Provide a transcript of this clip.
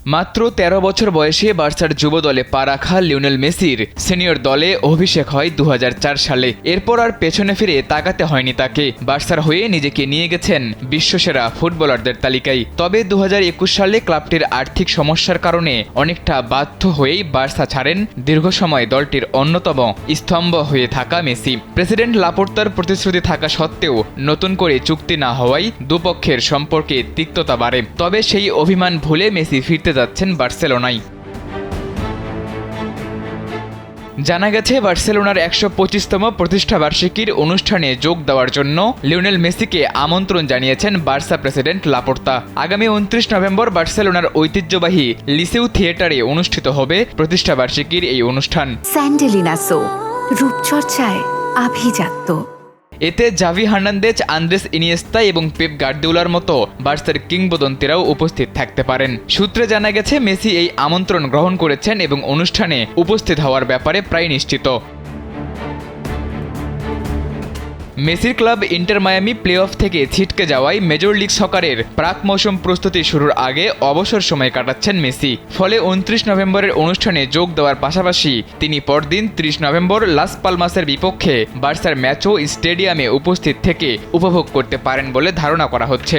মাত্র ১৩ বছর বয়সে বার্সার যুব দলে পা রাখা লিওনেল মেসির সিনিয়র দলে অভিষেক হয় ২০০৪ সালে। এরপর আর পেছনে ফিরে তাকাতে হয়নি তাকে। বার্সার হয়ে নিজেকে নিয়ে গেছেন বিশ্বসেরা ফুটবলারদের তালিকায়। তবে ২০২১ সালে ক্লাবটির আর্থিক সমস্যার কারণে অনেকটা বাধ্য হয়েই বার্সা ছাড়েন দীর্ঘ সময় দলটির অন্যতম স্তম্ভ হয়ে থাকা মেসি। প্রেসিডেন্ট লাপোর্তার প্রতিশ্রুতি থাকা সত্ত্বেও নতুন করে চুক্তি না হওয়ায় দুপক্ষের সম্পর্কে তিক্ততা বাড়ে। তবে সেই অভিমান ভুলে মেসি ফিরতে যাচ্ছেন বার্সেলোনায়। জানা গেছে বার্সেলোনার ১২৫তম প্রতিষ্ঠাবার্ষিকীর অনুষ্ঠানে যোগ দেওয়ার জন্য লিওনেল মেসিকে আমন্ত্রণ জানিয়েছেন বার্সা প্রেসিডেন্ট লাপোর্তা। আগামী ২৯ নভেম্বর বার্সেলোনার ঐতিহ্যবাহী লিসেউ থিয়েটারে অনুষ্ঠিত হবে প্রতিষ্ঠাবার্ষিকীর এই অনুষ্ঠান। স্যান্ডেলিনা সো, রূপচর্চায় আভিজাত্য। এতে জাভি হার্নান্দেজ, আন্দ্রেস ইনিয়েস্তা এবং পেপ গার্দিওলার মতো বার্সার কিংবদন্তিরাও উপস্থিত থাকতে পারেন। সূত্রে জানা গেছে মেসি এই আমন্ত্রণ গ্রহণ করেছেন এবং অনুষ্ঠানে উপস্থিত হওয়ার ব্যাপারে প্রায় নিশ্চিত। মেসির club inter Miami play of থেকে ছিটকে যাওয়ায় মেজর লিগ সকারের প্রাক মৌসুম প্রস্তুতি শুরুর আগে অবসর সময় কাটাচ্ছেন মেসি। ফলে ২৯ নভেম্বরের অনুষ্ঠানে যোগ দেওয়ার পাশাপাশি তিনি পরদিন ৩০ নভেম্বর লাস পালমাসের বিপক্ষে বার্সার ম্যাচও স্টেডিয়ামে উপস্থিত থেকে উপভোগ করতে পারেন বলে ধারণা করা হচ্ছে।